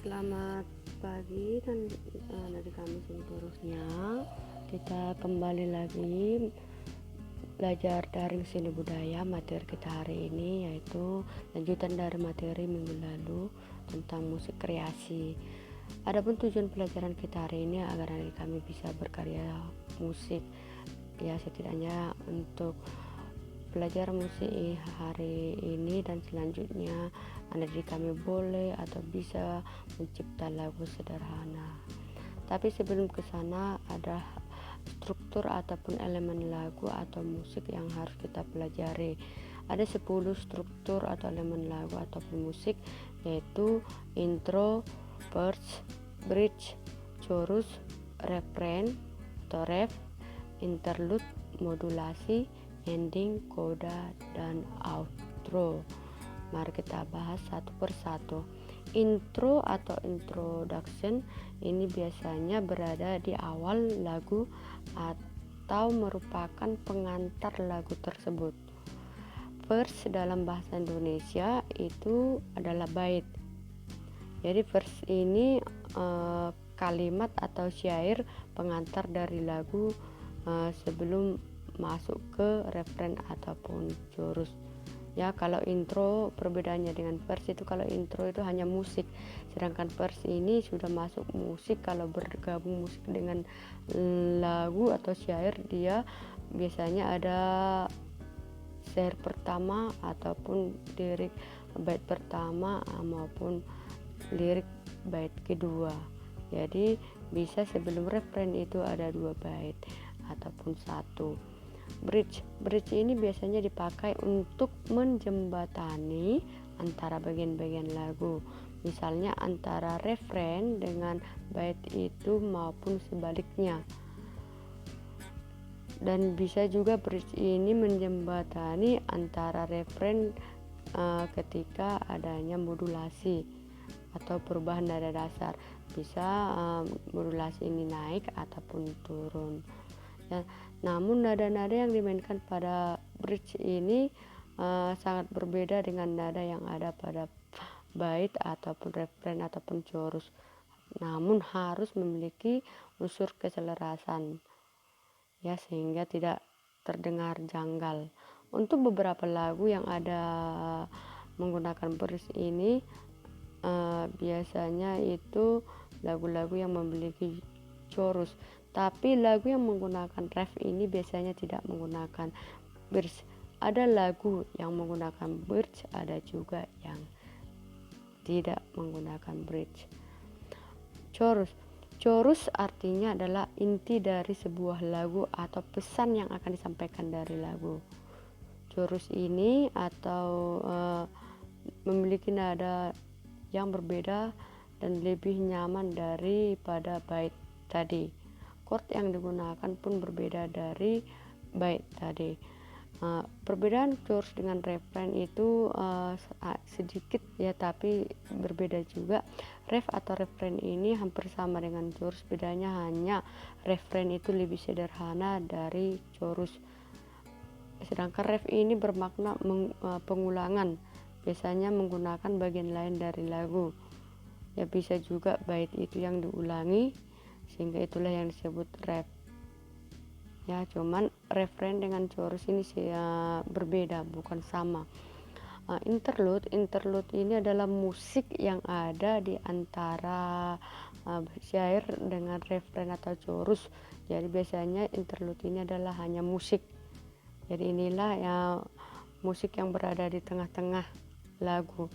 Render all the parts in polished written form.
Selamat pagi dan dari kami seluruhnya. Kita kembali lagi belajar daring seni budaya. Materi kita hari ini yaitu lanjutan dari materi minggu lalu tentang musik kreasi. Adapun tujuan pelajaran kita hari ini agar adik kami bisa berkarya musik, ya setidaknya untuk belajar musik hari ini dan selanjutnya adik kami boleh atau bisa mencipta lagu sederhana. Tapi sebelum ke sana ada struktur ataupun elemen lagu atau musik yang harus kita pelajari. Ada 10 struktur atau elemen lagu ataupun musik, yaitu intro, verse, bridge, chorus, refrain atau ref, interlude, modulasi, ending, coda, dan outro. Mari kita bahas satu persatu. Intro atau introduction ini biasanya berada di awal lagu atau merupakan pengantar lagu tersebut. Verse dalam bahasa Indonesia itu adalah bait. Jadi verse ini kalimat atau syair pengantar dari lagu sebelum masuk ke refrain ataupun chorus. Ya, kalau intro perbedaannya dengan verse itu, kalau intro itu hanya musik, sedangkan verse ini sudah masuk musik. Kalau bergabung musik dengan lagu atau syair, dia biasanya ada syair pertama ataupun lirik bait pertama maupun lirik bait kedua. Jadi bisa sebelum refrain itu ada 2 bait ataupun 1. Bridge ini biasanya dipakai untuk menjembatani antara bagian-bagian lagu, misalnya antara refrain dengan bait itu maupun sebaliknya. Dan bisa juga bridge ini menjembatani antara refrain ketika adanya modulasi atau perubahan nada dasar. Bisa modulasi ini naik ataupun turun. Ya, namun nada-nada yang dimainkan pada bridge ini sangat berbeda dengan nada yang ada pada bait ataupun refrain ataupun chorus. Namun harus memiliki unsur keselarasan, ya, sehingga tidak terdengar janggal. Untuk beberapa lagu yang ada menggunakan bridge ini biasanya itu lagu-lagu yang memiliki chorus. Tapi lagu yang menggunakan ref ini biasanya tidak menggunakan bridge. Ada lagu yang menggunakan bridge, ada juga yang tidak menggunakan bridge. Chorus artinya adalah inti dari sebuah lagu atau pesan yang akan disampaikan dari lagu. Chorus ini atau memiliki nada yang berbeda dan lebih nyaman daripada bait tadi. Chord yang digunakan pun berbeda dari bait tadi. Perbedaan chorus dengan refrain itu sedikit, ya, tapi berbeda juga. Ref atau refrain ini hampir sama dengan chorus, bedanya hanya refrain itu lebih sederhana dari chorus. Sedangkan ref ini bermakna pengulangan, biasanya menggunakan bagian lain dari lagu. Ya, bisa juga bait itu yang diulangi, sehingga itulah yang disebut ref. Ya, cuman refrain dengan chorus ini berbeda, bukan sama. Interlude ini adalah musik yang ada di antara syair dengan refrain atau chorus. Jadi biasanya interlude ini adalah hanya musik. Jadi inilah ya musik yang berada di tengah-tengah lagu.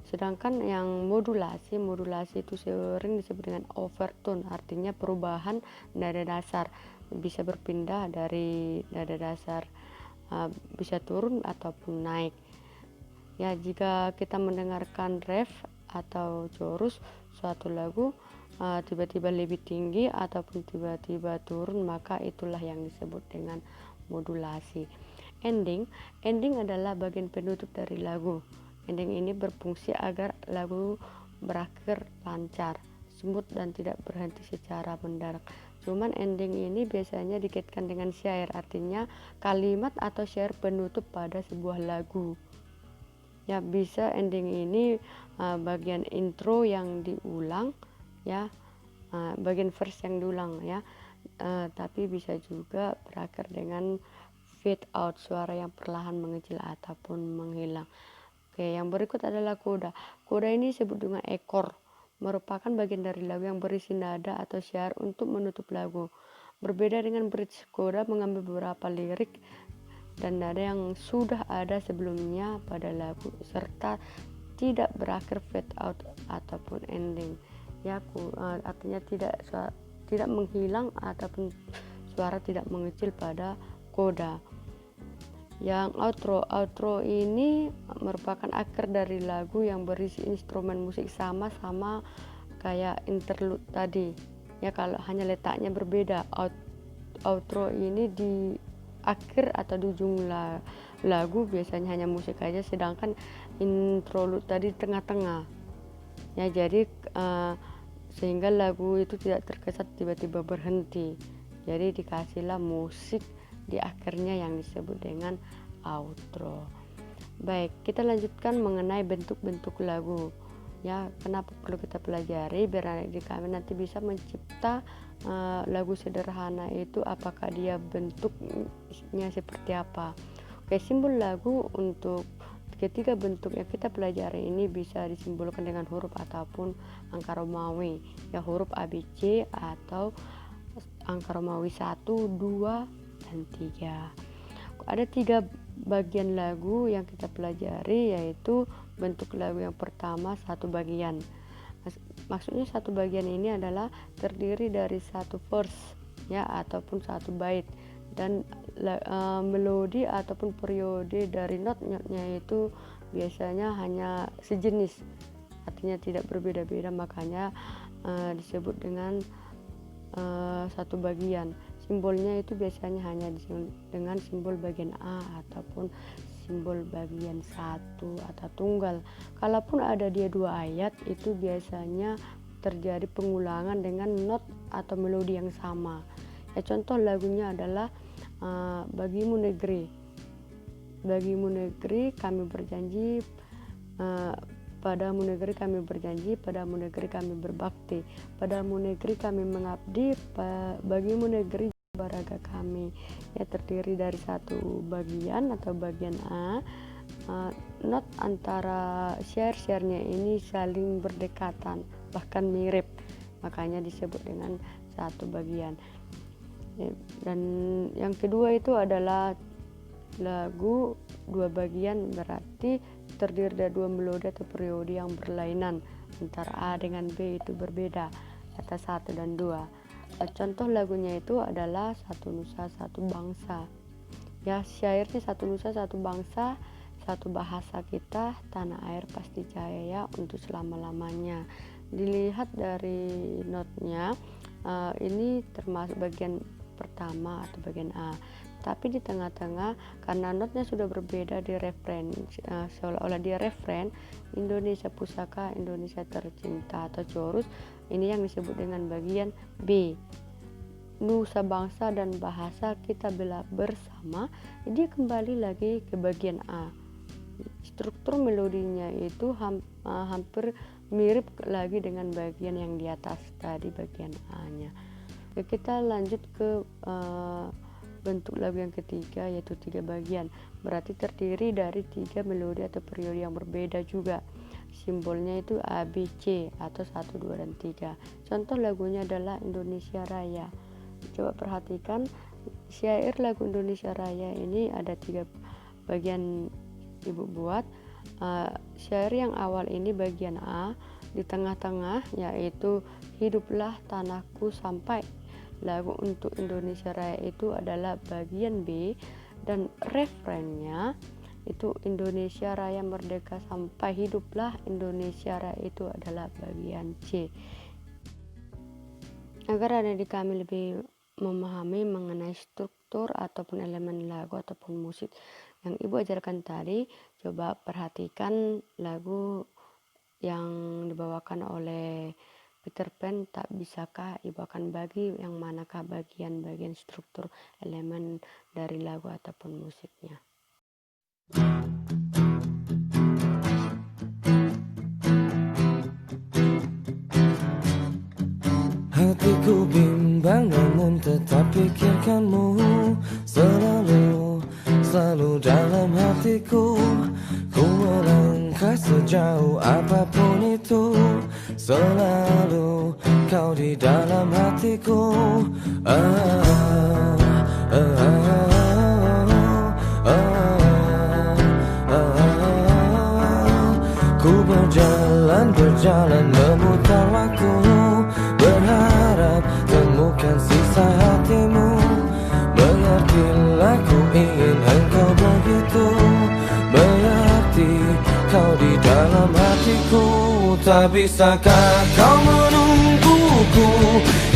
Sedangkan yang modulasi itu sering disebut dengan overtone, artinya perubahan nada dasar, bisa berpindah dari nada dasar, bisa turun ataupun naik. Ya, jika kita mendengarkan ref atau chorus suatu lagu tiba-tiba lebih tinggi ataupun tiba-tiba turun, maka itulah yang disebut dengan modulasi. Ending adalah bagian penutup dari lagu. Ending ini berfungsi agar lagu berakhir lancar, smooth, dan tidak berhenti secara mendadak. Cuman ending ini biasanya dikaitkan dengan syair, artinya kalimat atau syair penutup pada sebuah lagu. Ya, bisa ending ini bagian intro yang diulang ya, bagian verse yang diulang ya, tapi bisa juga berakhir dengan fade out, suara yang perlahan mengecil ataupun menghilang. Oke, yang berikut adalah coda. Coda ini disebut dengan ekor, merupakan bagian dari lagu yang berisi nada atau syair untuk menutup lagu. Berbeda dengan bridge, coda mengambil beberapa lirik dan nada yang sudah ada sebelumnya pada lagu serta tidak berakhir fade out ataupun ending. Ya, artinya tidak menghilang ataupun suara tidak mengecil pada coda. Yang outro ini merupakan akhir dari lagu yang berisi instrumen musik sama-sama kayak interlude tadi ya, kalau hanya letaknya berbeda. Outro ini di akhir atau di ujung lagu biasanya hanya musik aja, sedangkan interlude tadi tengah-tengah ya, jadi sehingga lagu itu tidak terkesan tiba-tiba berhenti, jadi dikasihlah musik di akhirnya yang disebut dengan outro. Baik, kita lanjutkan mengenai bentuk-bentuk lagu ya. Kenapa perlu kita pelajari biar adik kami nanti bisa mencipta lagu sederhana itu, apakah dia bentuknya seperti apa. Oke, simbol lagu untuk ketiga bentuk yang kita pelajari ini bisa disimbolkan dengan huruf ataupun angka Romawi ya, huruf ABC atau angka Romawi 1, 2, dan 3. Ada 3 bagian lagu yang kita pelajari, yaitu bentuk lagu yang pertama satu bagian. Maksudnya satu bagian ini adalah terdiri dari satu verse ya ataupun satu bait, dan melodi ataupun periode dari notnya itu biasanya hanya sejenis, artinya tidak berbeda-beda, makanya disebut dengan satu bagian. Simbolnya itu biasanya hanya dengan simbol bagian A ataupun simbol bagian satu atau tunggal. Kalaupun ada dia 2 ayat, itu biasanya terjadi pengulangan dengan not atau melodi yang sama ya. Contoh lagunya adalah Bagimu Negeri. Bagimu negeri kami berjanji, padamu negeri kami berjanji, padamu negeri kami berbakti, padamu negeri kami mengabdi, bagimu negeri baraga kami ya. Terdiri dari satu bagian atau bagian A. Not antara share-sharenya ini saling berdekatan, bahkan mirip, makanya disebut dengan satu bagian ya. Dan yang kedua itu adalah lagu 2 bagian, berarti terdiri dari 2 melodi atau periode yang berlainan, antara A dengan B itu berbeda, kata 1 dan 2. Contoh lagunya itu adalah Satu Nusa Satu Bangsa ya, syairnya satu nusa satu bangsa, satu bahasa kita, tanah air pasti jaya ya untuk selama-lamanya. Dilihat dari notnya, ini termasuk bagian pertama atau bagian A, tapi di tengah-tengah karena notnya sudah berbeda di referen, seolah-olah di referen Indonesia Pusaka Indonesia Tercinta atau chorus, ini yang disebut dengan bagian B. Nusa bangsa dan bahasa kita bela bersama, dia kembali lagi ke bagian A. Struktur melodinya itu hampir mirip lagi dengan bagian yang di atas tadi, bagian A-nya. Oke, kita lanjut ke bentuk lagu yang ketiga, yaitu 3 bagian, berarti terdiri dari 3 melodi atau periode yang berbeda juga. Simbolnya itu A, B, C atau 1, 2, dan 3. Contoh lagunya adalah Indonesia Raya. Coba perhatikan syair lagu Indonesia Raya ini ada 3 bagian ibu buat. Syair yang awal ini bagian A, di tengah-tengah yaitu hiduplah tanahku sampai. Lagu untuk Indonesia Raya itu adalah bagian B, dan referennya itu Indonesia Raya Merdeka sampai hiduplah Indonesia Raya itu adalah bagian C. Agar adik kami lebih memahami mengenai struktur ataupun elemen lagu ataupun musik yang ibu ajarkan tadi, coba perhatikan lagu yang dibawakan oleh Peter Pan, Tak Bisakah. Ibu akan bagi yang manakah bagian-bagian struktur elemen dari lagu ataupun musiknya. dalam hatiku. Ku melangkah sejauh apapun itu, selalu kau di dalam hatiku. Ku berjalan memutar waktu, berharap temukan sisa hatimu. Mengertilah, ku ingin engkau begitu mengerti, kau di dalam hatiku. Tak bisakah kau menungguku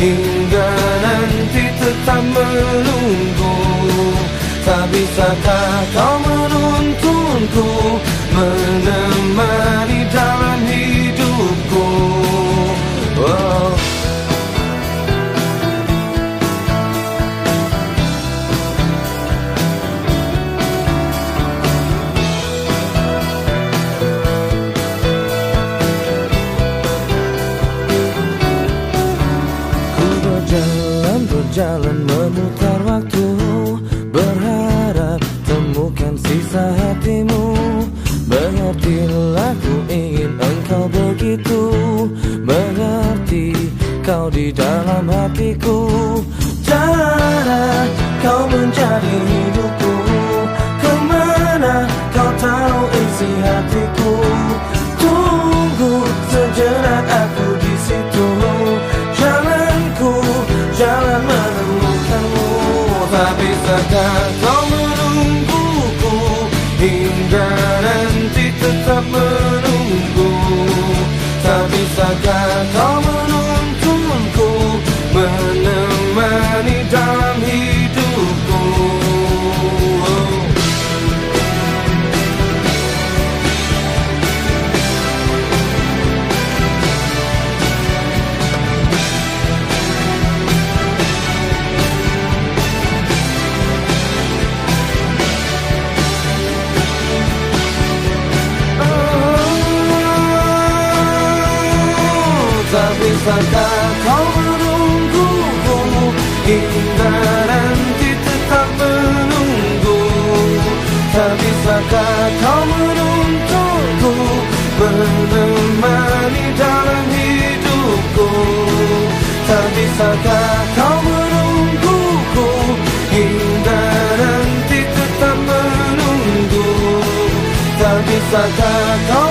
hingga nanti tetap menunggu? Tak bisakah kau menuntunku, menemani dalam hidupku? Oh. Berjalan memutar waktu, berharap temukan sisa hatimu. Mengertilah, ku ingin engkau begitu mengerti, kau di dalam hatiku. Cara kau menjadi hidupku, kemana kau tahu isi hatiku? Tunggu sejenak, aku di situ. Jalan menemukanmu. Tak bisakah kau menungguku hingga nanti tetap menunggu? Tak bisakah kau menuntunku, menemani dalam hidupku? Tak bisakah kau menungguku hingga nanti tetap menunggu? Tak bisakah kau menuntunku, menemani dalam hidupku? Tak bisakah kau menungguku hingga nanti tetap menunggu? Tak bisakah kau